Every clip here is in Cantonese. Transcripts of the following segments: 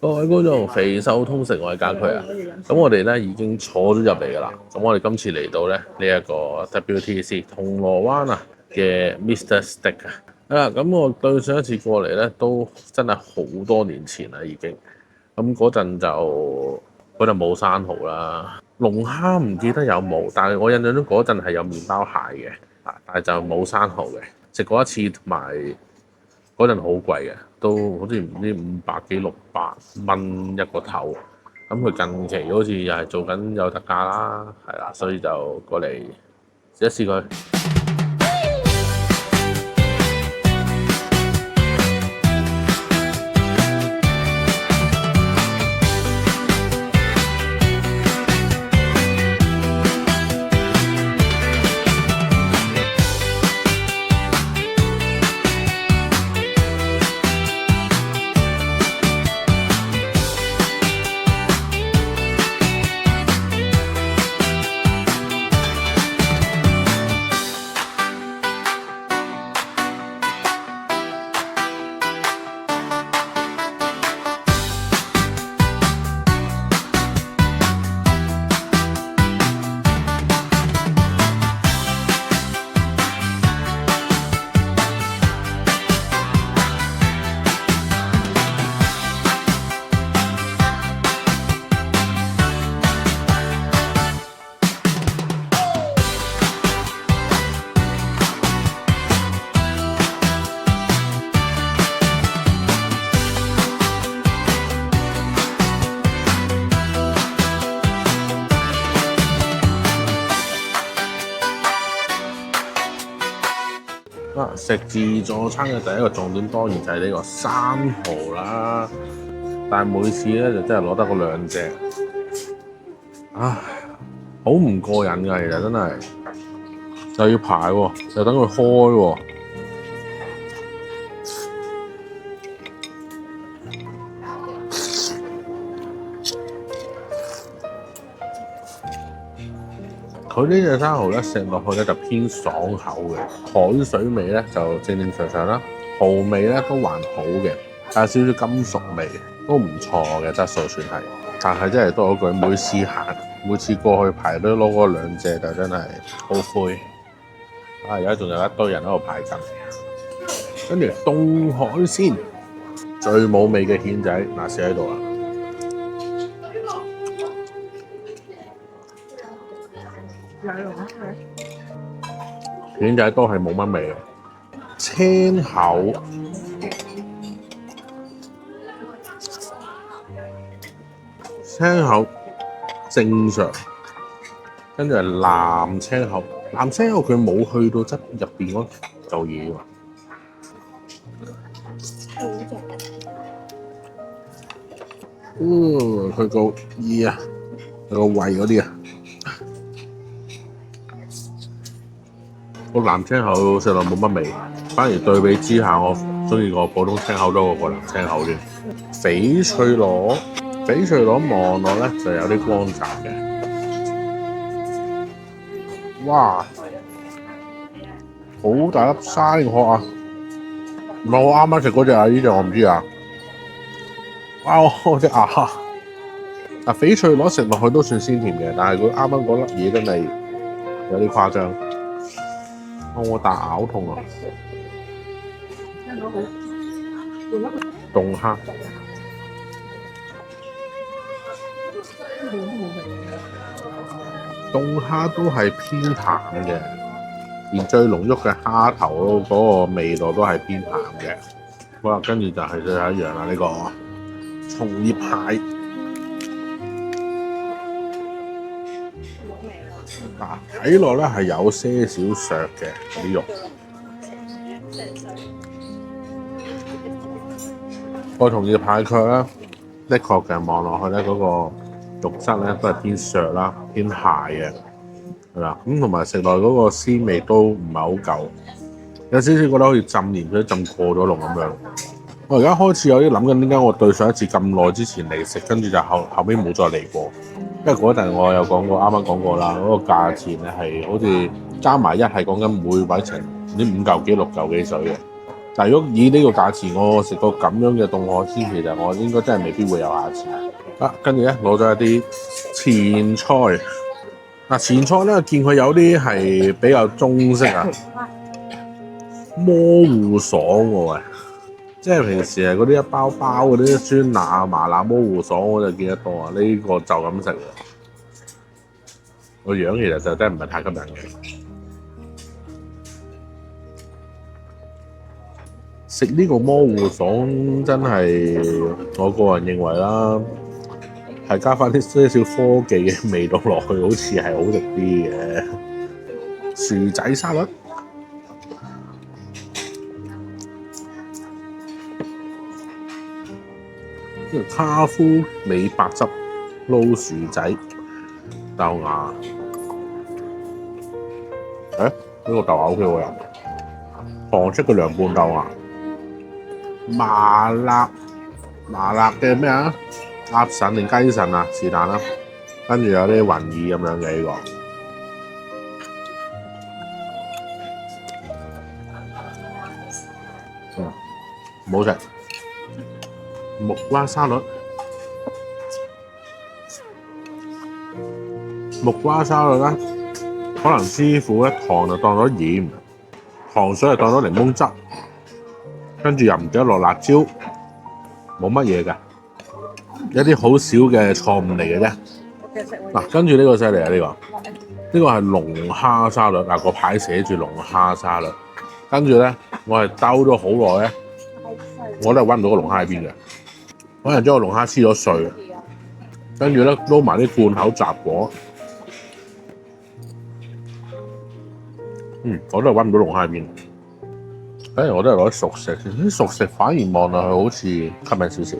各位觀眾，肥瘦通食，我係家駒啊。咁我哋咧已經坐咗入嚟㗎啦。咁我哋今次嚟到咧呢一個 WTC 銅鑼灣啊嘅 Mr Steak 啊。咁我對上一次過嚟咧都真係好多年前啦已經。咁嗰陣冇生蠔啦，龍蝦唔記得有冇，但係我印象中嗰陣係有麵包蟹嘅，但係就冇生蠔嘅。食過一次，同埋嗰陣好貴嘅，都好似唔知500幾600蚊一個頭。咁佢近期好似又係做緊有特價啦，係啦，所以就過嚟試一試佢。食自助餐嘅第一個重點當然就係呢個生蠔啦，但係每次咧就真係攞得嗰兩隻，唉，好唔過癮㗎，其實真係又要排喎，又等佢開喎。佢呢隻生蠔咧食落去咧就偏爽口嘅，海水味咧就正正常常啦，蠔味咧都還好嘅，但係少少金屬味都唔錯嘅質素算係。但係真係多嗰句，每次過去排隊攞嗰兩隻就真係好灰。而家仲有一堆人喺度排緊，跟住凍海鮮最冇味嘅蜆仔嗱試喺度啦。蜆仔都係冇乜味嘅，青口正常，跟住係藍青口佢冇去到汁入邊嗰嚿嘢喎。佢個耳啊，佢個胃嗰啲啊。個藍青口食落冇乜味，反而對比之下，我中意個普通青口多過個藍青口添。翡翠螺望落咧就有啲光澤嘅，哇！好大粒沙定殼啊！唔係我啱啱食嗰隻啊，呢隻我唔知啊。哇！我隻牙翡翠螺食落去都算鮮甜嘅，但係佢啱啱嗰粒嘢真係有啲誇張。我大咬痛啊！凍蝦，凍蝦都係偏淡嘅，連最濃郁嘅蝦頭嗰個味道都係偏淡嘅。好啦，跟住就係最後一樣啦，呢個松葉蟹。睇落咧係有些少削嘅啲肉，個松葉蟹腳咧，的確嘅望落去咧嗰個肉質咧都係偏削啦，偏蟹嘅，係啦。咁同埋食落嗰個鮮味都唔係好夠，有少少覺得好似浸鹽水浸過咗籠咁樣。我而家開始有啲諗緊點解我對上一次咁耐之前嚟食，跟住就後尾冇再嚟過。因為嗰陣我有講過，啱啱講過啦，嗰個價錢咧係好似加埋一係講緊每位程唔知5嚿幾6嚿幾水嘅，但係如果以呢個價錢，我食過咁樣嘅凍海鮮，其實我應該真係未必會有下次。跟住咧攞咗一啲前菜。前菜咧見佢有啲係比較中式啊，魔芋爽喎，即係平時係嗰啲一包包嗰啲酸辣麻辣魔芋爽我就見得多啊，呢個就咁食喎。個樣其實就真係唔係太吸引嘅。食呢個魔芋爽真係我個人認為啦，係加翻啲些少科技嘅味道落去，好似係好食啲嘅。薯仔沙律，呢個卡夫美白汁撈薯仔豆芽，呢個豆芽 OK 喎又，韓式嘅涼拌豆芽，麻辣嘅咩啊？鴨腎定雞腎啊？是但啦，跟住有啲雲耳咁樣嘅呢個。唔好食。木瓜沙律，木瓜沙律咧，可能師傅咧糖就當咗鹽，糖水就當咗檸檬汁，跟住又唔記得落辣椒，冇乜嘢㗎，一啲好少嘅錯誤嚟嘅啫。跟住呢個犀利啊！呢個係龍蝦沙律，個牌寫住龍蝦沙律，跟住咧我係兜咗好耐咧，我都係揾唔到個龍蝦喺邊嘅。可能將個龍蝦黐咗碎，跟住咧撈埋啲罐頭雜果，我都係揾唔到龍蝦喺邊。反而我都係攞啲熟食先，啲熟食反而望落去好似吸引少少。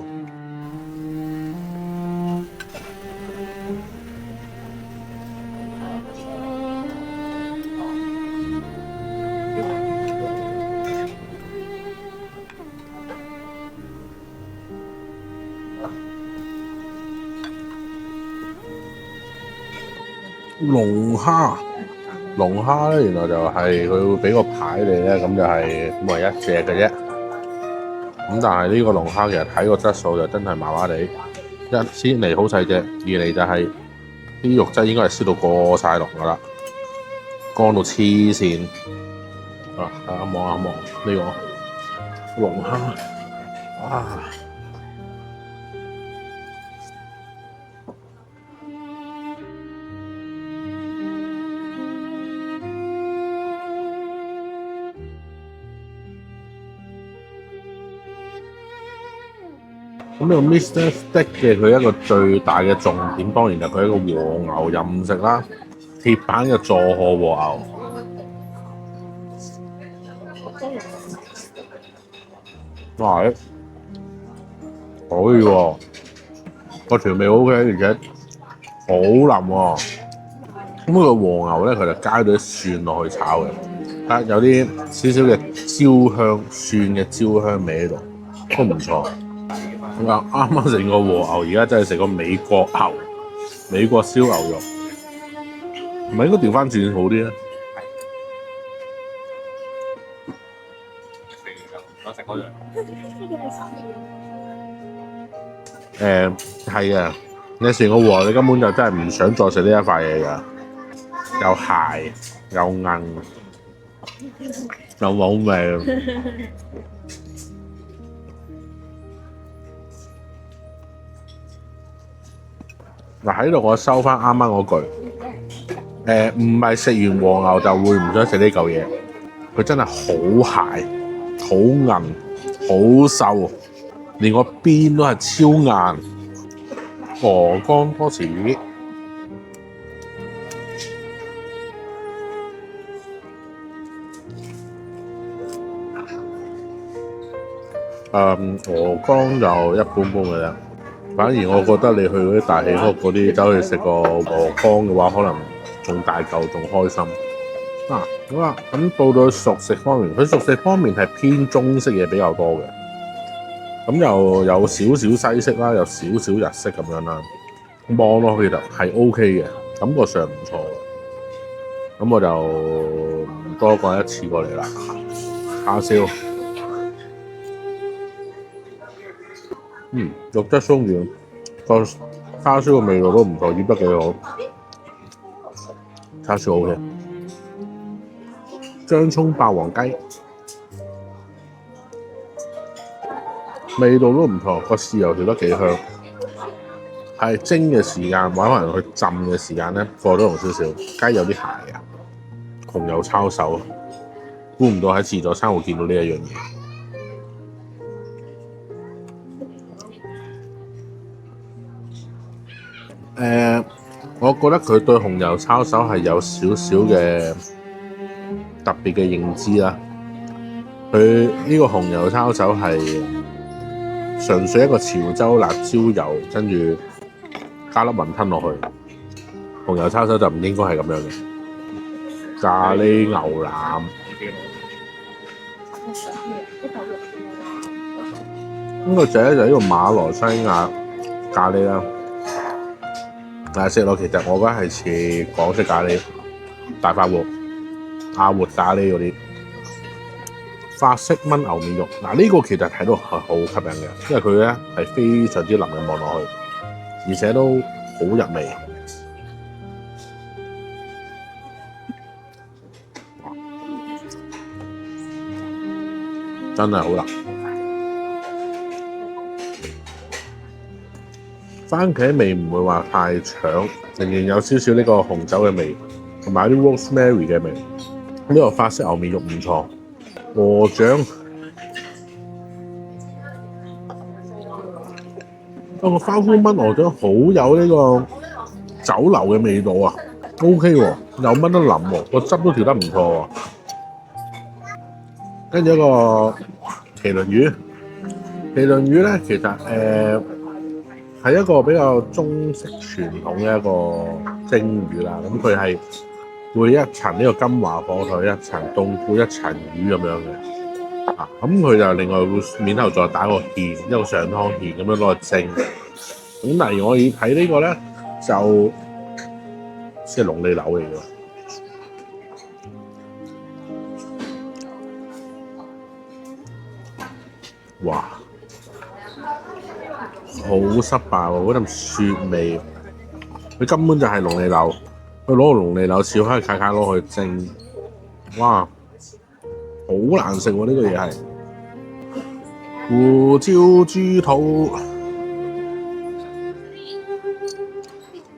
龍蝦咧，原來就係佢會俾個牌你咧，咁就係咁係一隻嘅啫。咁但係呢個龍蝦其實睇個質素就真係麻麻地，一先嚟好細隻，二嚟就係啲肉質應該係燒到過晒龍噶啦，乾到黐線。大家望下望呢個龍蝦啊！咁呢個 Mr. Steak 嘅佢一個最大嘅重點，當然就佢一個和牛任食啦，鐵板嘅佐賀和牛。哇！可以喎，個調味 OK，而且好腍喎。咁佢個和牛咧，佢就加咗啲蒜落去炒嘅，有啲少少嘅焦香，蒜嘅焦香味喺度，都唔錯。啱啱食個和牛，而家真係食個美國牛、美國燒牛肉，唔係應該調翻轉好啲咧？我食嗰樣。係啊，你食個和牛，你根本就真係唔想再食呢一塊嘢㗎，又鞋又硬又冇味。喺度我收翻啱啱嗰句，唔係食完和牛就會唔想食呢嚿嘢，佢真係好鞋、好韌、好瘦，連個邊都係超硬。鵝肝多士，鵝肝就一般般嘅啫。反而我覺得你去嗰啲大氣屋嗰啲走去食個鵝肝嘅話，可能仲大嚿，仲開心。好啦，咁到到熟食方面，佢熟食方面係偏中式嘢比較多嘅，咁又有少少西式啦，有少少日式咁樣啦。望落去就係 OK 嘅，感覺上唔錯嘅。咁我就唔多講一次過嚟啦。叉燒肉質鬆軟，個叉燒嘅味道都唔錯，醃得幾好。叉燒 OK。薑葱爆黃雞，味道都唔錯，個豉油調得幾香。係蒸嘅時間，或者可能去浸嘅時間咧，過咗濃少少，雞有啲鞋啊，紅油抄手，估唔到喺自助餐會見到呢一樣嘢。我覺得佢對紅油抄手係有少少嘅特別嘅認知啦。佢呢個紅油抄手係純粹一個潮州辣椒油，跟住加粒雲吞落去。紅油抄手就唔應該係咁樣嘅。咖喱牛腩，呢個就係呢個馬來西亞咖喱啦。但係食落其實我覺得係似港式咖喱、大快活、阿活咖喱嗰啲。法式炆牛面肉，呢個其實睇到係好吸引嘅，因為佢咧係非常之腍嘅望落去，而且都好入味。真係好辣。番茄味唔會話太搶，仍然有少少呢個紅酒嘅味，同埋啲 rosemary 嘅味。呢個法式牛面肉唔錯。鵝掌，個花菇炆鵝掌好有呢個酒樓嘅味道啊 ！OK 喎，又炆得腍喎，個汁都調得唔錯喎。跟住一個麒麟魚，麒麟魚咧其實係一個比較中式傳統嘅一個蒸魚啦。咁佢係會一層呢個金華火腿，一層冬菇，一層魚咁樣嘅。咁佢就另外會面頭再打個芡，一個上湯芡咁樣攞去蒸。咁例如我睇呢個咧，就即係龍脷柳嚟嘅。哇！好濕爆喎，嗰陣雪味，佢根本就係龍脷柳，佢攞個龍脷柳切開卡卡攞去蒸，哇！好難食喎，呢個嘢係胡椒豬肚，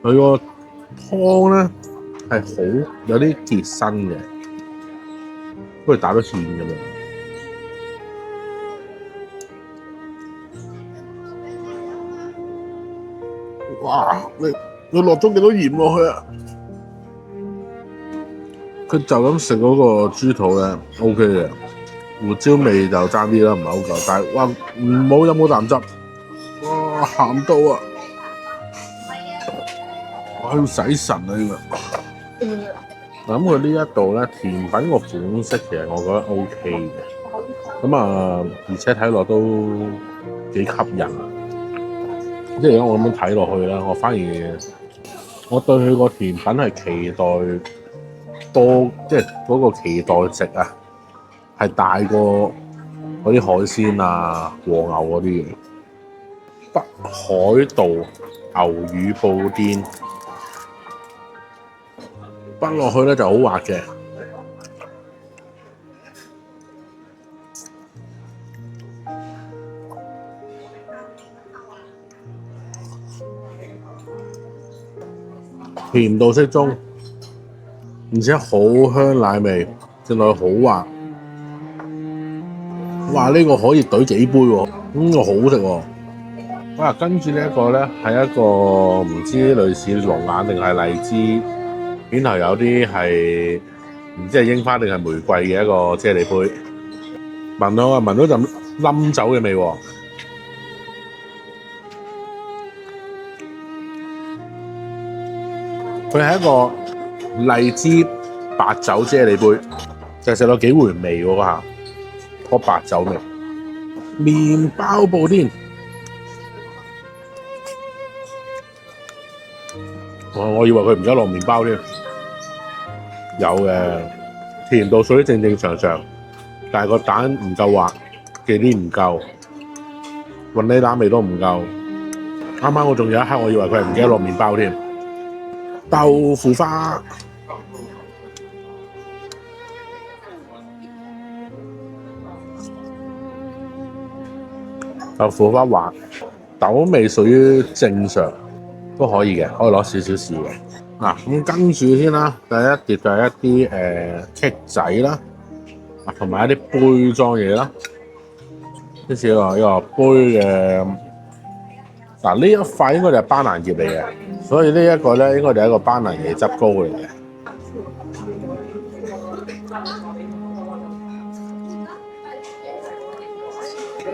佢個湯咧係好有啲結身嘅，好似打咗芡咁樣。哇！你落咗幾多鹽落去啊？佢就咁食嗰個豬肚咧 ，OK 嘅，胡椒味就爭啲啦，唔係好夠。但係哇，唔好飲嗰啖汁，哇鹹到啊！我要洗腎啊呢個。咁佢呢一度咧，甜品個款式其實我覺得 OK 嘅。咁而且睇落都幾吸引。即係如果我咁樣睇落去啦，我反而我對佢個甜品係期待多，即係嗰個期待值啊，係大過嗰啲海鮮啊、和牛嗰啲嘅。北海道牛乳布甸，崩落去咧就好滑嘅。甜度適中，而且好香奶味，食落去好滑。哇！呢個可以兌幾杯喎，呢個好食喎。哇！跟住呢一個咧係一個唔知類似龍眼定係荔枝，邊頭有啲係唔知係櫻花定係玫瑰嘅一個啫喱杯。聞到陣冧酒嘅味喎。佢係一個荔枝白酒啫喱杯，就食到幾回味喎下，個白酒味。麵包布甸，我以為佢唔使落麵包添，有嘅，甜度屬於正正常常，但係個蛋唔夠滑，忌廉唔夠，雲呢拿味都唔夠。啱啱我仲有一刻我以為佢係唔記得落麵包添。豆腐花，豆腐花滑，豆味屬於正常，都可以嘅，可以攞少少試嘅。嗱，咁跟住先啦，第一碟就係一啲棘仔啦，同埋一啲杯裝嘢啦。呢次呢個杯嘅，嗱呢一塊應該就係班蘭葉嚟嘅，所以呢一個咧應該就係一個班蘭椰汁糕嚟嘅。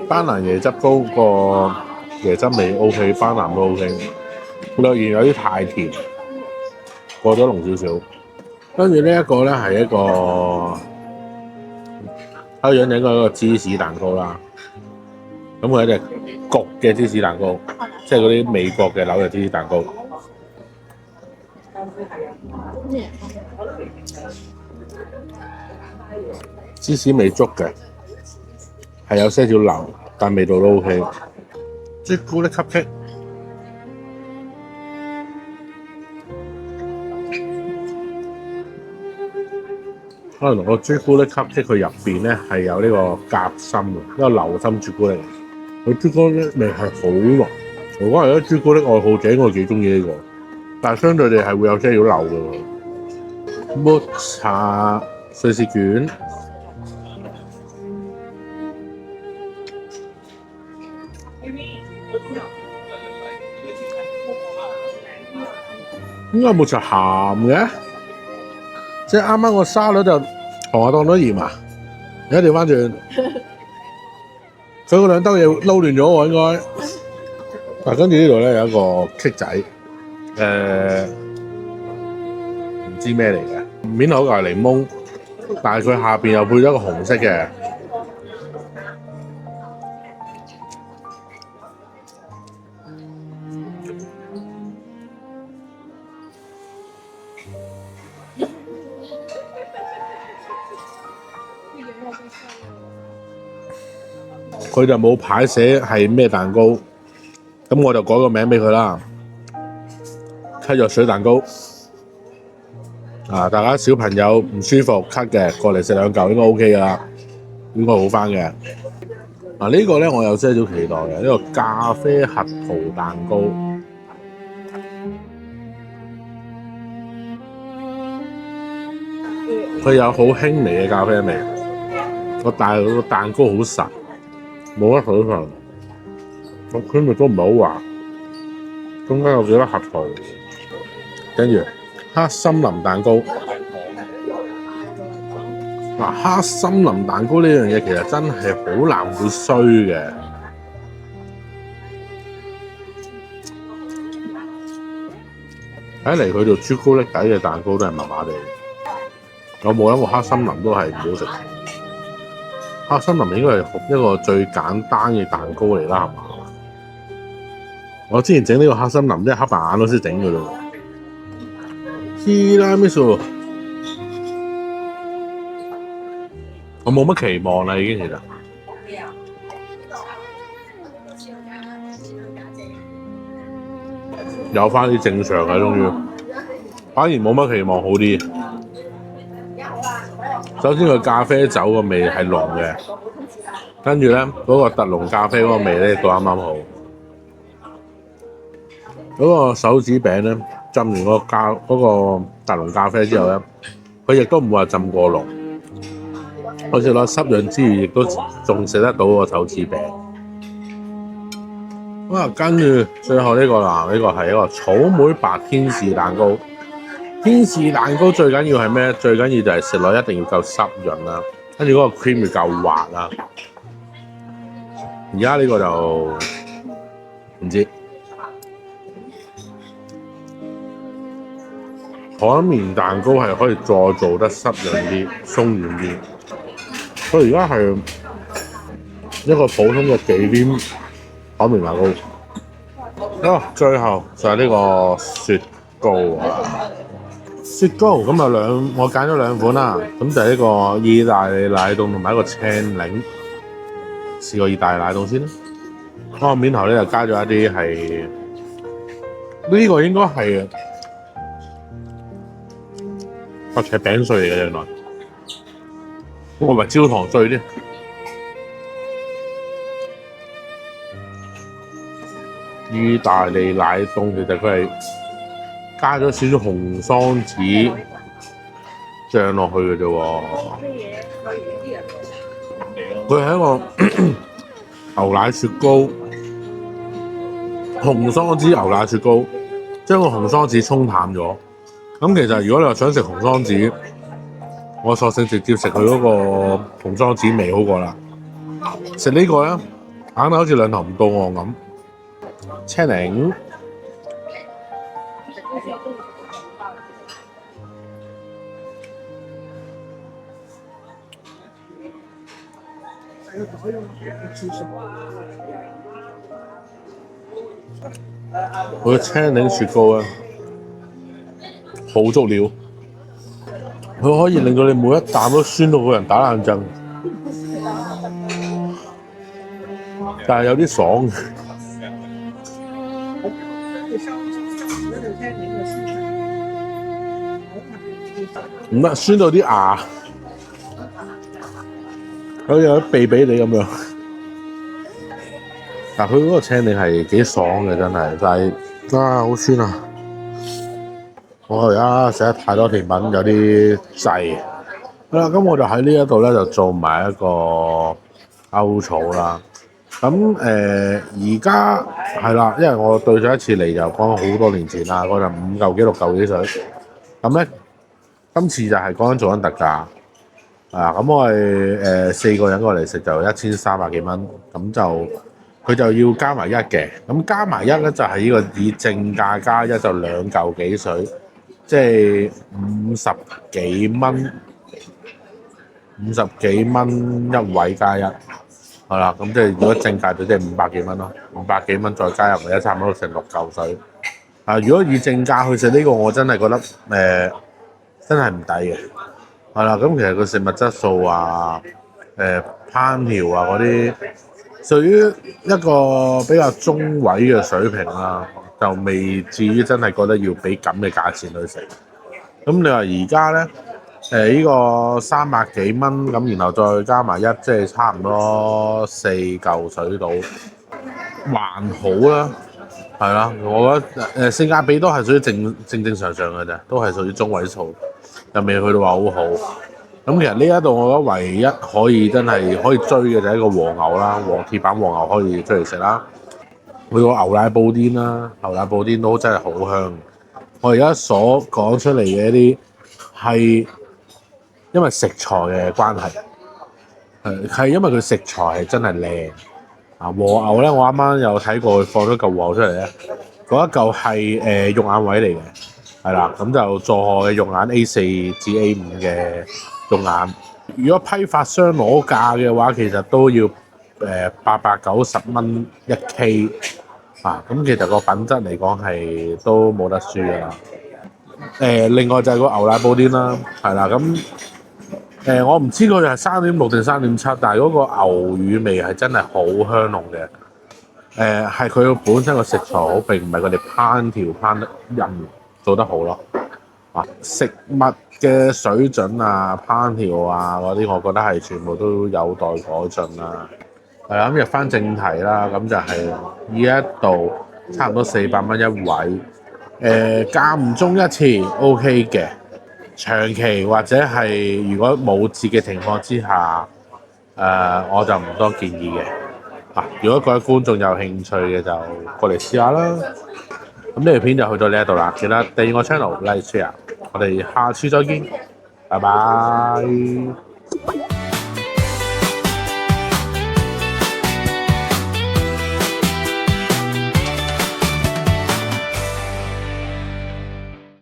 班蘭椰汁糕個椰汁味 OK， 班蘭都 OK， 略然有啲太甜，過咗濃少少。跟住呢一個咧係一個睇樣應該係一個芝士蛋糕啦。咁佢係一隻焗嘅芝士蛋糕，即係嗰啲美國嘅紐約芝士蛋糕。芝士味足嘅，係有些少流，但味道都 OK。朱古力吸棘，可能個朱古力吸棘佢入邊咧係有呢個夾心嘅，一個流心朱古力。佢朱古力味係好濃，如果係啲朱古力愛好者，我幾中意呢個，但係相對地係會有些少流嘅。抹茶瑞士卷，應該抹茶鹹嘅，即係啱啱個沙律就同我當咗鹽啊！而家調翻轉。佢嗰兩兜嘢撈亂咗喎，應該。嗱，跟住呢度咧有一個棘仔，唔知咩嚟嘅，面口係檸檬，但係佢下邊又配咗一個紅色嘅。佢就冇牌寫係咩蛋糕，咁我就改個名俾佢啦。咳藥水蛋糕，大家小朋友唔舒服咳嘅，過嚟食兩嚿應該 OK 噶啦，應該好翻嘅。呢個咧我有些少期待嘅，呢個咖啡核桃蛋糕，佢有好輕微嘅咖啡味，但係個蛋糕好實。冇乜水分，個圈亦都唔係好滑，中間有幾粒核桃，跟住黑森林蛋糕。黑森林蛋糕呢樣嘢其實真係好難會衰嘅。睇嚟佢做朱古力底嘅蛋糕都係麻麻地，我冇諗過黑森林都係唔好食。黑森林應該係一個最簡單嘅蛋糕嚟啦，係嘛？我之前整呢個黑森林，即係黑白眼都識整嘅咯。提拉米蘇，我冇乜期望啦，已經其實。有翻啲正常嘅，終於，反而冇乜期望好啲。首先個咖啡酒個味係濃嘅，跟住咧嗰個特濃咖啡嗰個味咧都啱啱好。嗰個手指餅咧浸完嗰個特濃咖啡之後咧，佢亦都唔會話浸過濃，好似攞濕潤之餘，亦都仲食得到個手指餅。跟住最後呢個啦，呢個係一個草莓白天使蛋糕。天使蛋糕最緊要係咩？最緊要就係食落一定要夠濕潤啦，跟住嗰個 cream 要夠滑啦。而家呢個就唔知海綿蛋糕係可以再做得濕潤啲、鬆軟啲。佢而家係一個普通嘅忌廉海綿蛋糕。最後就係呢個雪糕啊！雪糕咁我揀咗兩款啦，咁就係呢個意大利奶凍同埋一個青檸。試個意大利奶凍先啦。嗰個面頭咧就加咗一啲係呢個應該係個赤餅碎嚟嘅，原來我咪焦糖碎啲。意大利奶凍其實佢係加咗少少紅桑子醬落去嘅啫喎。佢係一個牛奶雪糕，紅桑子牛奶雪糕，將個紅桑子沖淡咗。咁其實如果你話想食紅桑子，我索性直接食佢嗰個紅桑子味好過啦。食呢個咧，硬係好似兩頭唔到岸咁。青檸，佢個青檸雪糕咧好足料，佢可以令到你每一啖都酸到個人打冷震，但係有啲爽。唔得，酸到啲牙，好似有啲鼻鼻你咁樣。但佢嗰個青檸係幾爽嘅，真係，但係好酸啊！我而家食得太多甜品，有啲滯。好啦，咁我就喺呢一度咧就做埋一個歐草啦。咁而家係啦，因為我對上一次嚟就講好多年前啦，嗰陣5嚿幾6嚿幾水。咁咧，今次就係講緊做緊特價。咁我哋4個人過嚟食就1300幾蚊，咁就佢就要加埋1嘅。咁加埋1咧就係呢個以正價加1就2嚿幾水，即係50幾蚊，50幾蚊一位加1。係啦，咁即係如果正價就即係500幾蚊咯，500幾蚊再加入咪差唔多成6嚿水。如果以正價去食呢個，我真係覺得真係唔抵嘅。係啦，咁其實個食物質素啊、烹調啊嗰啲，屬於一個比較中位嘅水平啦，就未至於真係覺得要俾咁嘅價錢去食。咁你話而家咧？呢個300幾蚊咁，然後再加埋1，即係差唔多4嚿水到，還好啦，係啦，我覺得性價比都係屬於正常嘅啫，都係屬於中位數，又未去到話好好。咁其實呢一度我覺得唯一可以真係可以追嘅就係一個和牛啦，鐵板和牛可以追嚟食啦。佢個牛奶布甸啦，牛奶布甸都真係好香。我而家所講出嚟嘅一啲係因為食材嘅關係，係因為佢食材係真係靚。和牛咧，我啱啱有睇過佢放咗嚿和牛出嚟咧，嗰一嚿係肉眼位嚟嘅，係啦，咁就佐賀嘅肉眼 A4 至 A5 嘅肉眼。如果批發商攞價嘅話，其實都要890蚊1K 咁其實個品質嚟講係都冇得輸㗎啦。另外就係個牛奶布甸啦，係啦，咁。我唔知佢係3.6定3.7，但係嗰個牛乳味係真係好香濃嘅。係佢本身個食材好，並唔係佢哋烹調烹得做得好咯。食物嘅水準啊、烹調啊嗰啲，我覺得係全部都有待改進啦。係啦，咁入翻正題啦，咁就係呢一度差唔多400蚊一位，間唔中一次 OK 嘅。長期或者係如果冇節嘅情況之下，我就唔多建議嘅。如果各位觀眾有興趣嘅就過嚟試下啦。咁呢條片就去到呢一度啦，記得訂閱我 channel、like、share。我哋下次再見，拜拜。